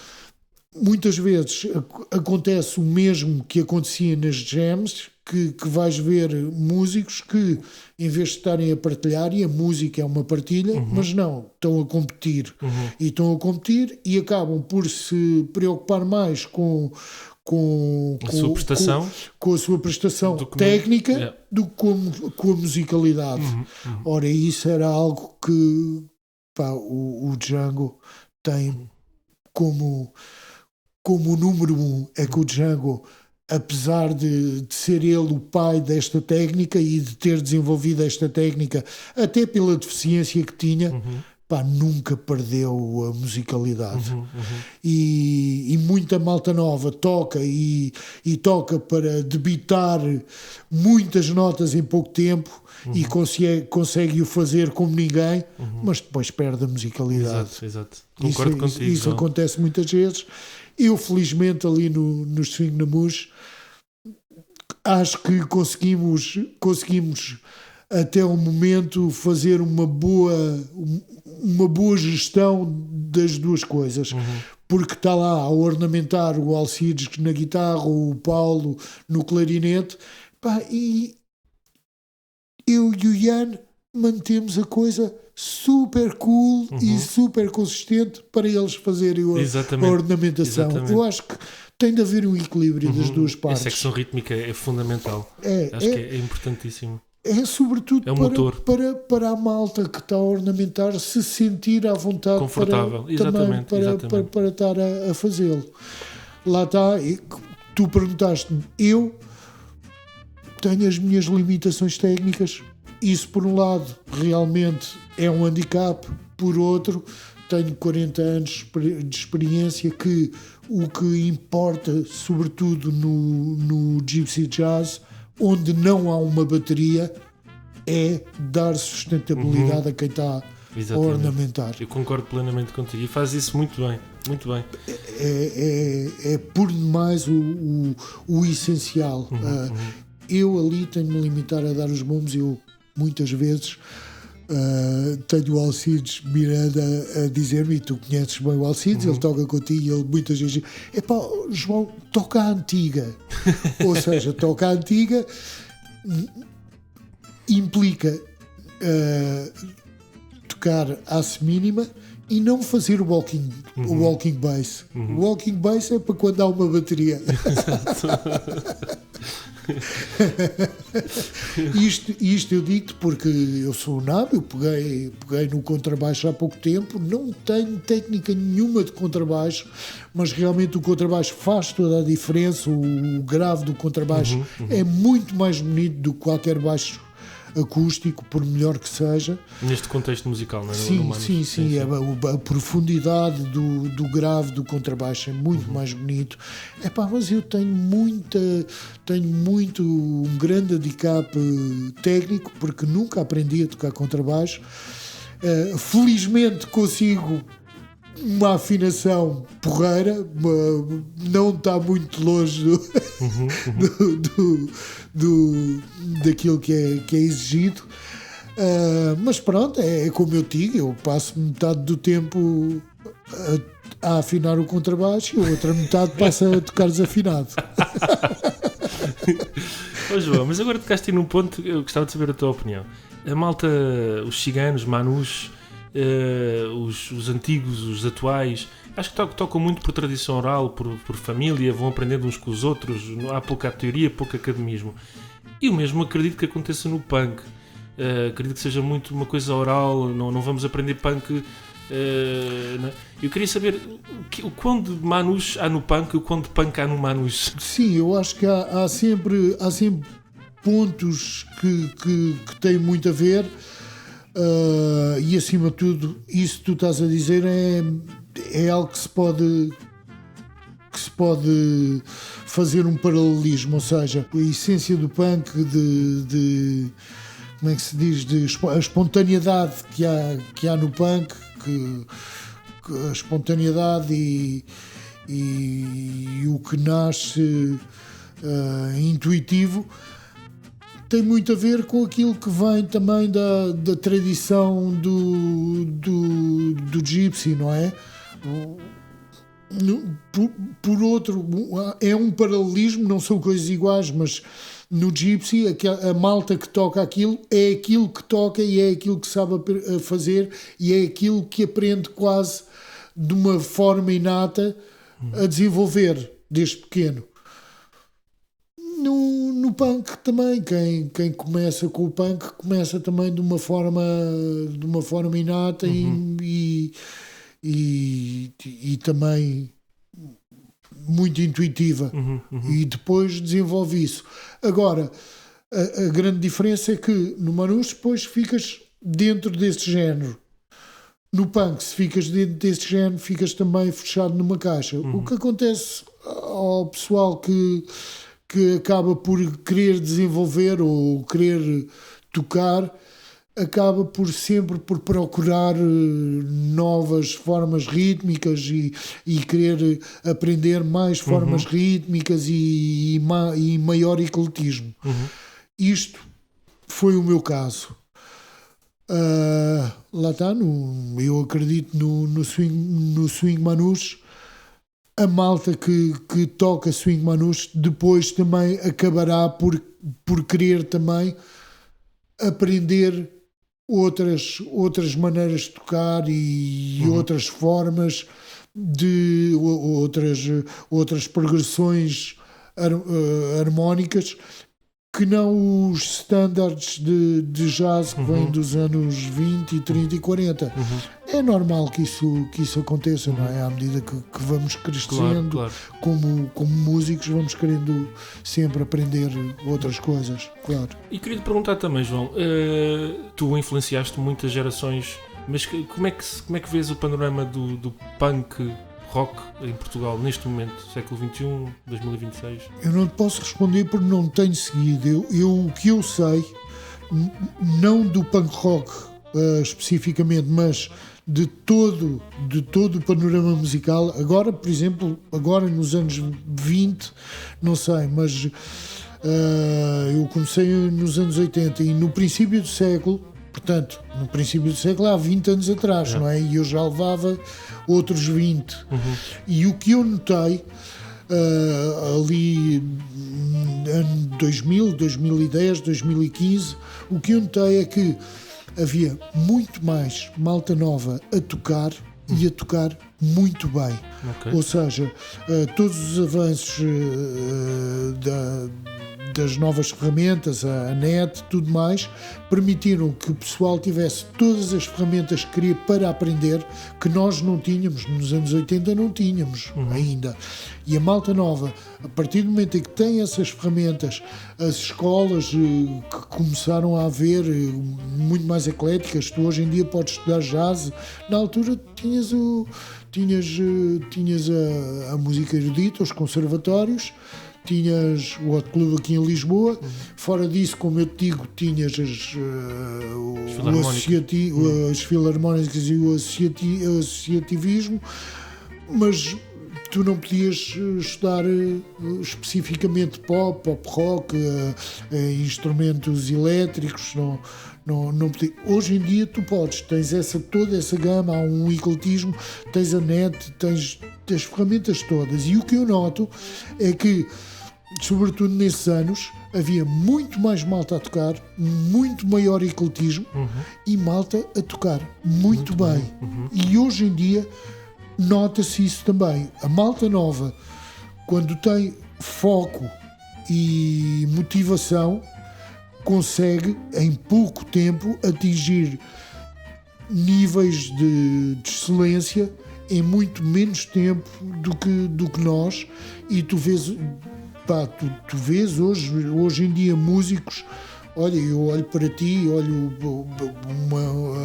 muitas vezes acontece o mesmo que acontecia nas jams, que vais ver músicos que, em vez de estarem a partilhar, e a música é uma partilha, mas não, estão a competir. E estão a competir e acabam por se preocupar mais com a sua prestação técnica do que com a musicalidade. Ora, isso era algo que o Django tem como número 1, é que o Django, apesar de ser ele o pai desta técnica e de ter desenvolvido esta técnica, até pela deficiência que tinha, nunca perdeu a musicalidade. E muita malta nova toca e toca para debitar muitas notas em pouco tempo e consegue o fazer como ninguém, mas depois perde a musicalidade. Exato. Concordo contigo. Isso acontece muitas vezes. Eu, felizmente, ali no Swing na Mousse, acho que conseguimos até o momento fazer uma boa gestão das duas coisas, porque está lá a ornamentar o Alcides na guitarra, o Paulo no clarinete, e eu e o Ian mantemos a coisa super cool e super consistente para eles fazerem a ornamentação. Eu acho que tem de haver um equilíbrio das duas partes. A secção rítmica é fundamental. Acho que é importantíssimo. É sobretudo para a malta que está a ornamentar se sentir à vontade confortável. Para estar a fazê-lo. Lá está, tu perguntaste-me, eu tenho as minhas limitações técnicas. Isso, por um lado, realmente é um handicap. Por outro, tenho 40 anos de experiência que o que importa, sobretudo no Gypsy Jazz, onde não há uma bateria, é dar sustentabilidade a quem está a ornamentar. Eu concordo plenamente contigo e faz isso muito bem. Muito bem. É por demais o essencial. Eu ali tenho-me limitar a dar os bombos. Eu muitas vezes tenho o Alcides Miranda a dizer-me, e tu conheces bem o Alcides, ele toca contigo e ele muitas vezes diz: epá, João, toca a antiga. Ou seja, toca a antiga implica tocar à mínima e não fazer o walking bass. O walking bass é para quando há uma bateria. Isto eu digo-te porque eu sou nábio, peguei no contrabaixo há pouco tempo, não tenho técnica nenhuma de contrabaixo, mas realmente o contrabaixo faz toda a diferença. O grave do contrabaixo é muito mais bonito do que qualquer baixo acústico, por melhor que seja. Neste contexto musical, não é? Sim. A profundidade do grave do contrabaixo é muito mais bonito. Mas eu tenho muito um grande handicap técnico, porque nunca aprendi a tocar contrabaixo. Felizmente consigo uma afinação porreira, não está muito longe daquilo que é exigido, mas pronto, é como eu digo, eu passo metade do tempo a afinar o contrabaixo e a outra metade passa a tocar desafinado. João, mas agora tocaste num ponto que eu gostava de saber a tua opinião. A malta, os ciganos, manus, os antigos, os atuais, acho que tocam muito por tradição oral, por família, vão aprendendo uns com os outros, há pouca teoria, pouco academismo. E o mesmo acredito que aconteça no punk. Acredito que seja muito uma coisa oral, não vamos aprender punk. Eu queria saber o quão de manus há no punk e o quão de punk há no manus. Sim, eu acho que há sempre pontos que têm muito a ver. E acima de tudo, isso que tu estás a dizer é algo que se pode fazer um paralelismo, ou seja, a essência do punk de como é que se diz, a espontaneidade que há no punk, que a espontaneidade e o que nasce intuitivo tem muito a ver com aquilo que vem também da tradição do gypsy, não é? Por outro, é um paralelismo, não são coisas iguais, mas no gypsy a malta que toca aquilo é aquilo que toca e é aquilo que sabe fazer e é aquilo que aprende quase de uma forma inata a desenvolver desde pequeno. No punk também, quem começa com o punk começa também de uma forma inata e também muito intuitiva, e depois desenvolve isso. Agora, a grande diferença é que no manus depois ficas dentro desse género. No punk, se ficas dentro desse género, ficas também fechado numa caixa. O que acontece ao pessoal que acaba por querer desenvolver ou querer tocar, acaba sempre por procurar novas formas rítmicas e querer aprender mais formas rítmicas e maior ecletismo. Isto foi o meu caso. Lá está, eu acredito no swing manus. A malta que toca swing manus depois também acabará por querer também aprender outras maneiras de tocar e outras formas de outras progressões harmónicas que não os standards de jazz que vêm dos anos 20, 30 e 40. É normal que isso aconteça, não é? À medida que vamos crescendo, Claro. como músicos, vamos querendo sempre aprender outras coisas, claro. E queria te perguntar também, João, tu influenciaste muitas gerações, mas como é que vês o panorama do punk rock em Portugal neste momento, século XXI, 2026? Eu não te posso responder porque não tenho seguido. O que eu sei, não do punk rock especificamente, mas de todo o panorama musical, agora, por exemplo, nos anos 20, não sei, mas eu comecei nos anos 80 e no princípio do século, portanto, no princípio do século há 20 anos atrás, não é? E eu já levava outros 20. E o que eu notei ali ano 2000, 2010, 2015, o que eu notei é que havia muito mais malta nova a tocar e a tocar muito bem. Okay. Ou seja, todos os avanços das novas ferramentas, a net, tudo mais, permitiram que o pessoal tivesse todas as ferramentas que queria para aprender, que nós não tínhamos, nos anos 80 não tínhamos ainda. E a malta nova, a partir do momento em que tem essas ferramentas, as escolas que começaram a haver muito mais ecléticas, tu hoje em dia podes estudar jazz, na altura tinhas a música erudita, os conservatórios, tinhas o Hot Club aqui em Lisboa, fora disso, como eu te digo, tinhas as filarmónicas e o associativismo, mas tu não podias estudar especificamente pop rock, instrumentos elétricos, não podia. Hoje em dia tu podes, tens toda essa gama, há um ecletismo, tens a net, tens as ferramentas todas, e o que eu noto é que, sobretudo nesses anos, havia muito mais malta a tocar, muito maior ecletismo e malta a tocar muito bem. E hoje em dia nota-se isso também. A malta nova, quando tem foco e motivação, consegue em pouco tempo atingir níveis de excelência em muito menos tempo do que nós, e tu vês hoje em dia músicos. Olha, eu olho para ti, olho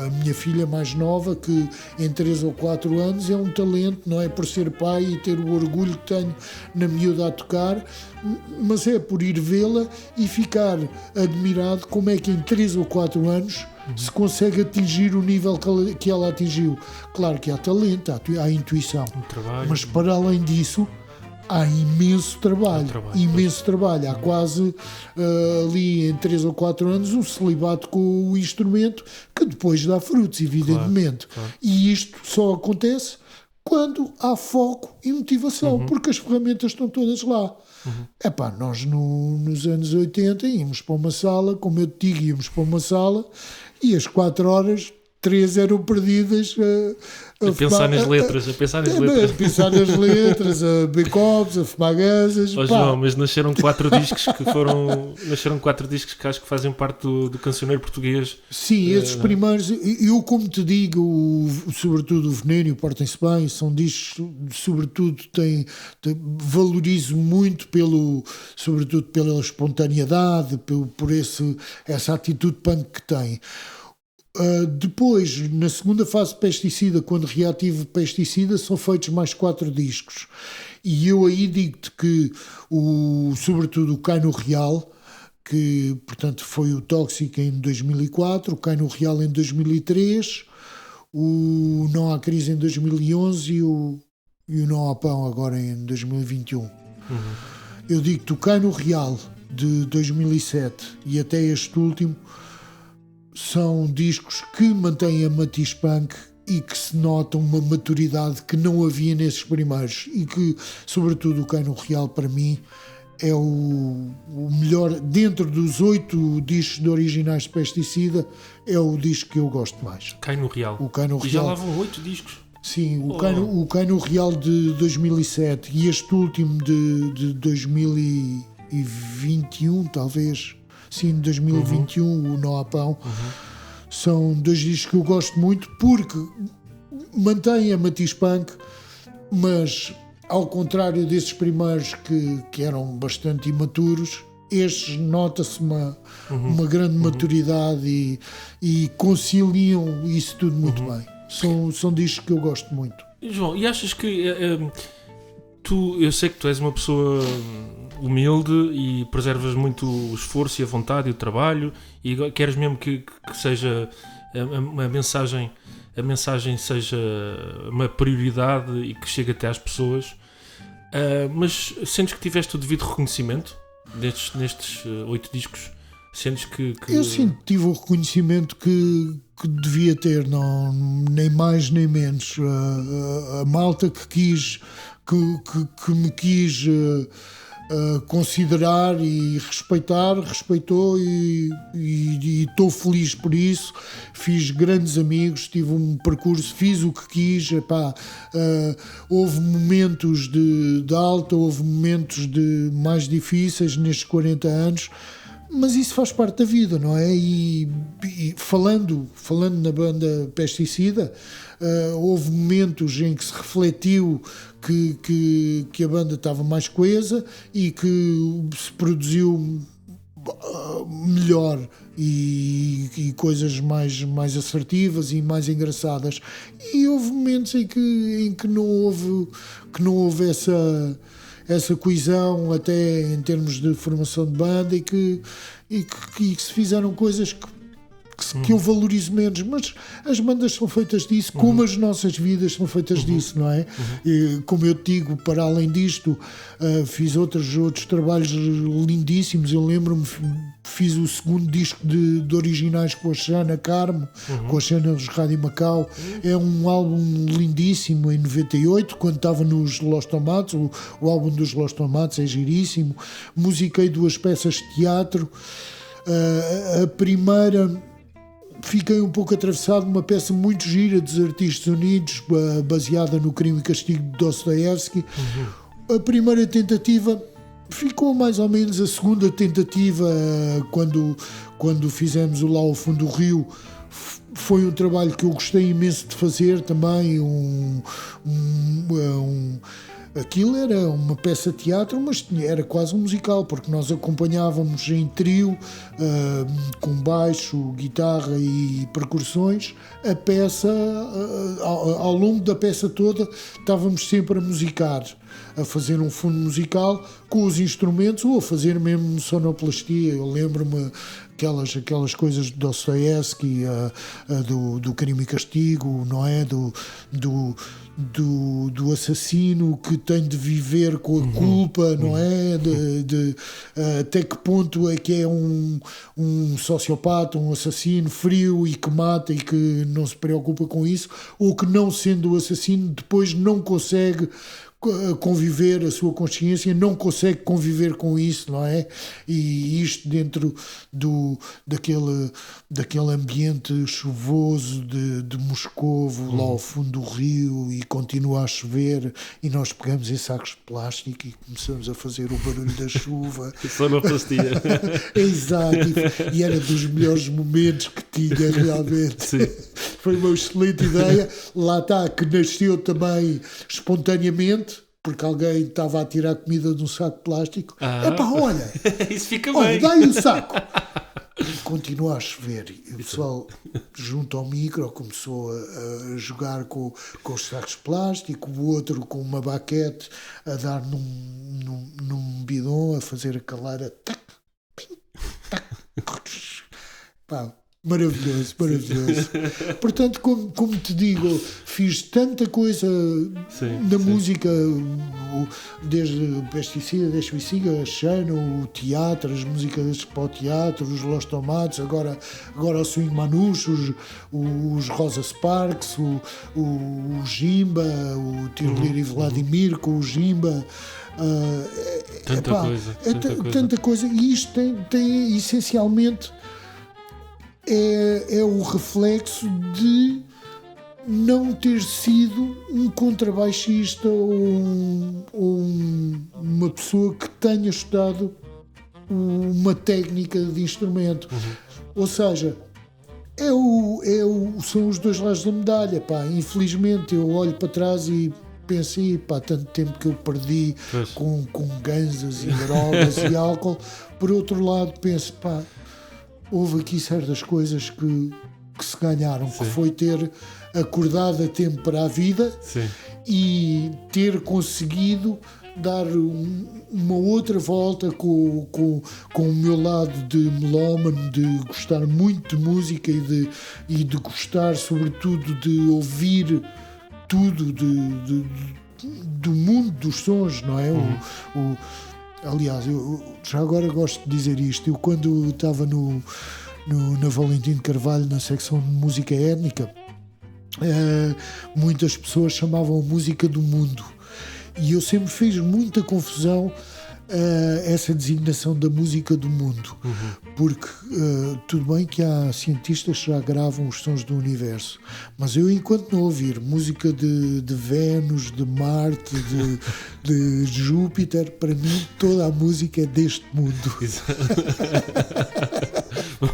a minha filha mais nova, que em 3 ou 4 anos é um talento, não é por ser pai e ter o orgulho que tenho na miúda a tocar, mas é por ir vê-la e ficar admirado como é que em 3 ou 4 anos se consegue atingir o nível que ela atingiu. Claro que há talento, há intuição, mas para além disso há imenso trabalho. Há quase ali em 3 ou 4 anos um celibato com o instrumento que depois dá frutos, evidentemente. Claro. E isto só acontece quando há foco e motivação, porque as ferramentas estão todas lá. Nós nos anos 80 íamos para uma sala, como eu te digo, íamos para uma sala e às 4 horas 3 eram perdidas a pensar nas letras, a pensar nas letras, a backups, a fumar gansas. João, mas nasceram 4 discos que acho que fazem parte do cancioneiro português. Sim, esses primeiros, eu como te digo, sobretudo o Veneno e o Portem-se Bem, são discos, sobretudo valorizo muito sobretudo pela espontaneidade, por essa atitude punk que tem. Depois, na segunda fase de Pesticida, quando reativo Pesticida, são feitos mais 4 discos. E eu aí digo-te que, sobretudo o Cai no Real, que portanto foi o Tóxico em 2004, o Cai no Real em 2003, o Não Há Crise em 2011 e o Não Há Pão agora em 2021. Eu digo-te, o Cai no Real de 2007 e até este último são discos que mantêm a matiz punk e que se nota uma maturidade que não havia nesses primeiros, e que, sobretudo, o Cai no Real, para mim, é o melhor, dentro dos 8 discos de originais de Pesticida, é o disco que eu gosto mais. Cai no Real. O Cai no E já Real. lá vão 8 discos. Sim, o Cai no Real de 2007 e este último de 2021, talvez. Sim, 2021, o Não Há Pão. São 2 discos que eu gosto muito porque mantém a Matiz Punk, mas ao contrário desses primeiros que eram bastante imaturos, estes nota-se uma grande maturidade e conciliam isso tudo muito bem. São discos que eu gosto muito. João, e achas que eu sei que tu és uma pessoa humilde e preservas muito o esforço e a vontade e o trabalho e queres mesmo que seja a mensagem seja uma prioridade e que chegue até às pessoas, mas sentes que tiveste o devido reconhecimento nestes 8 discos? Sentes que... Eu sim tive o reconhecimento que devia ter, não, nem mais nem menos. A malta que me quis considerar e respeitar, respeitou e estou feliz por isso. Fiz grandes amigos, tive um percurso, fiz o que quis. Houve momentos de alta, houve momentos de mais difíceis nestes 40 anos, mas isso faz parte da vida, não é? E falando na banda Pesticida, houve momentos em que se refletiu que a banda estava mais coesa e que se produziu melhor e coisas mais assertivas e mais engraçadas. E houve momentos em que não houve essa coesão até em termos de formação de banda e que se fizeram coisas que eu valorizo menos, mas as bandas são feitas disso, como as nossas vidas são feitas disso, não é? E, como eu te digo, para além disto, fiz outros trabalhos lindíssimos. Eu lembro-me, fiz o segundo disco de originais com a Xana Carmo, com a Xana dos Rádio Macau. É um álbum lindíssimo, em 98, quando estava nos Los Tomates. O álbum dos Los Tomates é giríssimo. Musiquei 2 peças de teatro. A primeira... Fiquei um pouco atravessado numa peça muito gira dos Artistas Unidos, baseada no Crime e Castigo de Dostoiévski. A primeira tentativa ficou mais ou menos. A segunda tentativa, quando fizemos o Lá ao Fundo do Rio, foi um trabalho que eu gostei imenso de fazer também. Aquilo era uma peça de teatro, mas era quase um musical, porque nós acompanhávamos em trio, com baixo, guitarra e percussões, a peça. Ao longo da peça toda estávamos sempre a musicar, a fazer um fundo musical com os instrumentos ou a fazer mesmo sonoplastia. Eu lembro-me aquelas coisas de Dostoiévski, do Crime e Castigo, não é? Do assassino que tem de viver com a culpa, não é? Até que ponto é que é um sociopata, um assassino frio e que mata e que não se preocupa com isso, ou que, não sendo o assassino, depois não consegue conviver, a sua consciência não consegue conviver com isso, não é? E isto dentro daquele ambiente chuvoso de Moscovo, lá ao fundo do rio, e continua a chover, e nós pegamos em sacos de plástico e começamos a fazer o barulho da chuva. Sonoplastia. Exato, e era dos melhores momentos que tinha realmente. Sim. Foi uma excelente ideia. Lá está, que nasceu também espontaneamente, porque alguém estava a tirar comida de um saco de plástico. Epá, olha, isso fica olha, bem. dá-lhe o saco. E continua a chover. E o pessoal, junto ao micro, começou a jogar com os sacos de plástico, o outro com uma baquete a dar num bidon, a fazer a caleira. Tac, pim, tac. Pá, maravilhoso. Portanto, como te digo, fiz tanta coisa na música, desde o Pesticida, desde o Isiga, a Xana, o teatro, as músicas para o teatro, os Los Tomates, agora o Swing Manouche, os Rosa Sparks, o Jimba, o Tiroliro e Vladimir com o Jimba. Tanta epá, coisa. tanta coisa. E isto tem essencialmente é o reflexo de não ter sido um contrabaixista ou uma pessoa que tenha estudado uma técnica de instrumento. Ou seja, são os dois lados da medalha. Pá. Infelizmente eu olho para trás e penso, tanto tempo que eu perdi com ganzas e drogas e álcool. Por outro lado penso, houve aqui certas coisas que se ganharam. Sim. Que foi ter acordado a tempo para a vida. Sim. E ter conseguido dar uma outra volta com o meu lado de melómano, de gostar muito de música e de gostar sobretudo de ouvir tudo do mundo dos sons, não é? Aliás, eu já agora gosto de dizer isto. Eu quando estava na Valentim de Carvalho, na secção de música étnica, muitas pessoas chamavam a música do mundo. E eu sempre fiz muita confusão essa designação da música do mundo. Porque tudo bem que há cientistas que já gravam os sons do universo, mas eu, enquanto não ouvir música de Vênus, de Marte, de Júpiter, para mim toda a música é deste mundo.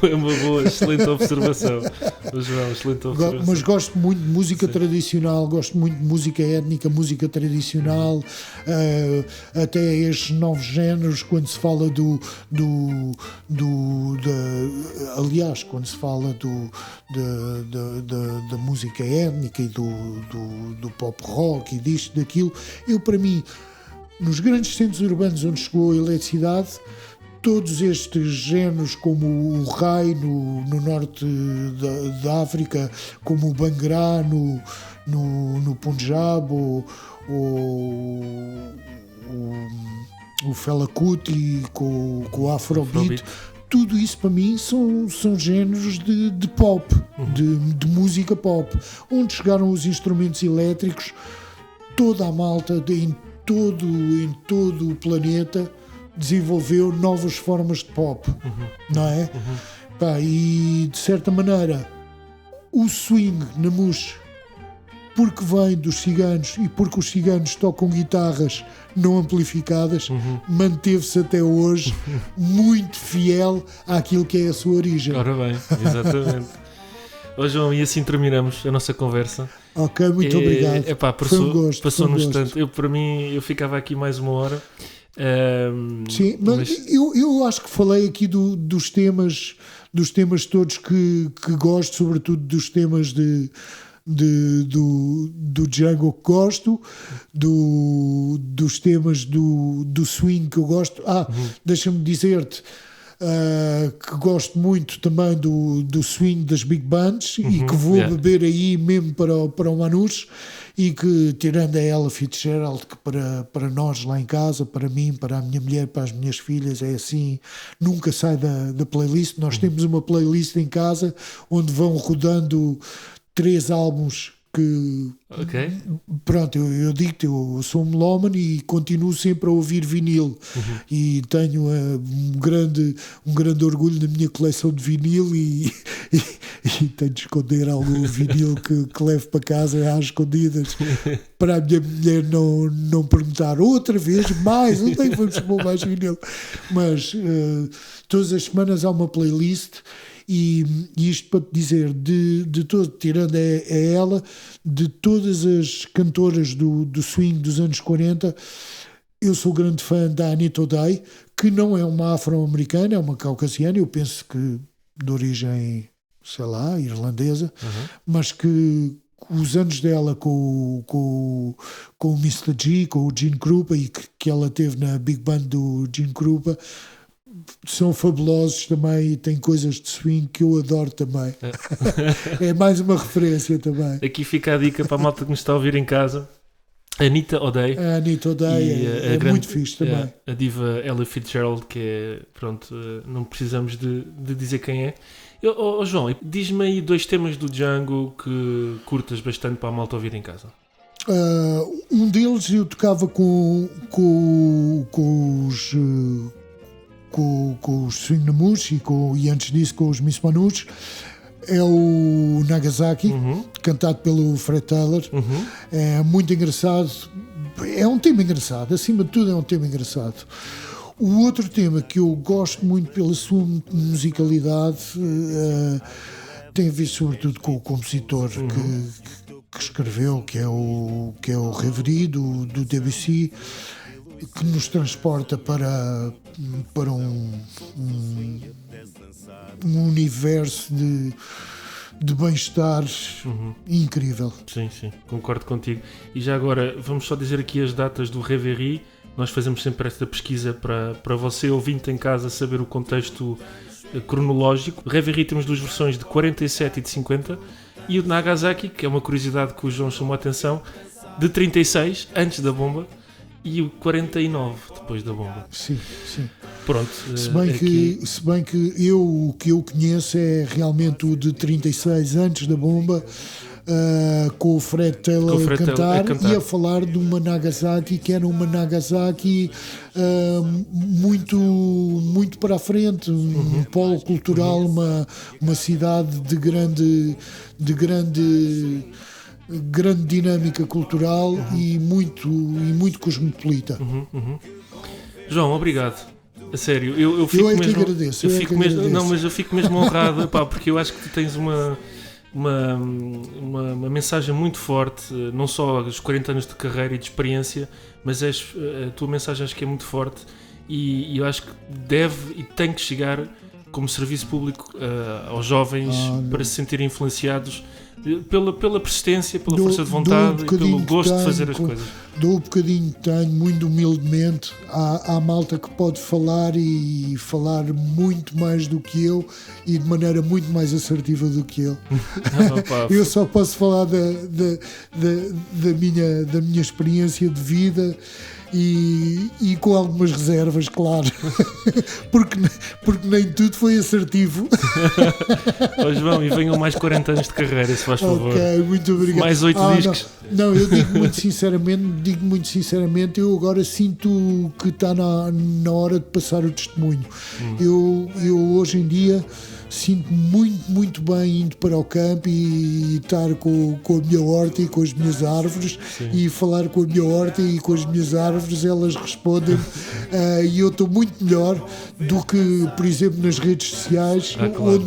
É uma boa, excelente observação. João, excelente observação. Mas gosto muito de música tradicional, gosto muito de música étnica, música tradicional, até estes novos géneros, quando se fala aliás, quando se fala da música étnica e do pop rock e disto, daquilo, para mim, nos grandes centros urbanos onde chegou a eletricidade, todos estes géneros, como o Rai no norte da África, como o Bangrá no Punjab, o Fela Kuti com o Afrobeat, tudo isso para mim são géneros de pop, de música pop, onde chegaram os instrumentos elétricos, toda a malta em todo o planeta desenvolveu novas formas de pop, não é? E de certa maneira o swing na MUS, porque vem dos ciganos e porque os ciganos tocam guitarras não amplificadas, manteve-se até hoje muito fiel àquilo que é a sua origem. Ora bem, exatamente. João, e assim terminamos a nossa conversa. Ok, muito obrigado. Foi um gosto. Passou-nos tanto. Para mim, eu ficava aqui mais uma hora. Sim, mas eu acho que falei aqui dos temas todos que gosto, sobretudo dos temas do Django que gosto, dos temas do swing que eu gosto. Deixa-me dizer-te que gosto muito também do swing das big bands e que vou beber aí mesmo para o Manus, e que, tirando a Ella Fitzgerald, que para nós lá em casa, para mim, para a minha mulher, para as minhas filhas, é assim, nunca sai da playlist. Nós temos uma playlist em casa onde vão rodando 3 álbuns que... Ok. Pronto, eu digo-te, eu sou um melómano e continuo sempre a ouvir vinil. E tenho um grande orgulho na minha coleção de vinil e tenho de esconder algum vinil que levo para casa às escondidas, para a minha mulher não perguntar outra vez mais, onde é que vamos pôr mais vinil? Mas todas as semanas há uma playlist. E isto para te dizer, de todo, tirando a ela, de todas as cantoras do swing dos anos 40, eu sou grande fã da Anita O'Day, que não é uma afro-americana, é uma caucasiana, eu penso que de origem, sei lá, irlandesa, mas que os anos dela com o Mr. G, com o Gene Krupa, e que ela teve na Big Band do Gene Krupa, são fabulosos também, e tem coisas de swing que eu adoro também. É mais uma referência também. Aqui fica a dica para a malta que nos está a ouvir em casa. Anita O'Day. A Anita O'Day é grande, muito fixe também. A diva Ella Fitzgerald, que é, pronto, não precisamos de dizer quem é. João, diz-me aí 2 temas do Django que curtas bastante para a malta ouvir em casa. Um deles deles eu tocava com os Swing Namush e antes disso com os Miss Manus. É o Nagasaki, cantado pelo Fred Taylor. É muito engraçado. É um tema engraçado, acima de tudo é um tema engraçado. O outro tema que eu gosto muito pela sua musicalidade tem a ver sobretudo com o compositor que escreveu, que é o Reverie do Debussy, que nos transporta para um universo de bem-estar incrível. Sim, concordo contigo. E já agora, vamos só dizer aqui as datas do Reverie. Nós fazemos sempre esta pesquisa para você, ouvinte em casa, saber o contexto cronológico. O Reverie temos duas versões, de 47 e de 50, e o de Nagasaki, que é uma curiosidade que o João chamou a atenção, de 36, antes da bomba, e o 49, depois da bomba. Sim. Pronto. Se bem que o que eu conheço é realmente o de 36, antes da bomba, com o Fred Taylor a cantar e a falar de uma Nagasaki que era uma Nagasaki muito para a frente, um polo cultural, uma cidade de grande dinâmica cultural e muito cosmopolita. João, obrigado. A sério, eu fico é mesmo, que agradeço. Não, mas eu fico mesmo honrado, pá, porque eu acho que tu tens uma mensagem muito forte, não só os 40 anos de carreira e de experiência, mas a tua mensagem acho que é muito forte e eu acho que deve e tem que chegar como serviço público aos jovens para se sentirem influenciados pela persistência, pela força de vontade e pelo gosto de fazer as coisas. Dou um bocadinho que tenho, muito humildemente, à malta que pode falar e falar muito mais do que eu e de maneira muito mais assertiva do que eu. Eu só posso falar da minha experiência de vida e com algumas reservas, claro, porque nem tudo foi assertivo. João, e venham mais 40 anos de carreira, se faz favor. Ok, muito obrigado. Mais 8 discos. Não, eu digo muito sinceramente, eu agora sinto que está na hora de passar o testemunho. Eu hoje em dia sinto-me muito bem indo para o campo e estar com a minha horta e com as minhas árvores. Sim. E falar com a minha horta e com as minhas árvores, elas respondem e eu estou muito melhor do que, por exemplo, nas redes sociais, claro. Onde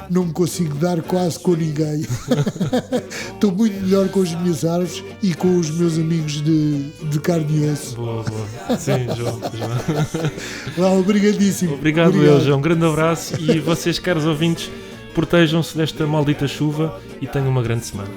não me consigo dar quase com ninguém. Estou muito melhor com as minhas árvores e com os meus amigos de carne e osso. Boa. Sim, João. Obrigadíssimo. Obrigado. João. Um grande abraço e vocês, caros ouvintes, protejam-se desta maldita chuva e tenham uma grande semana.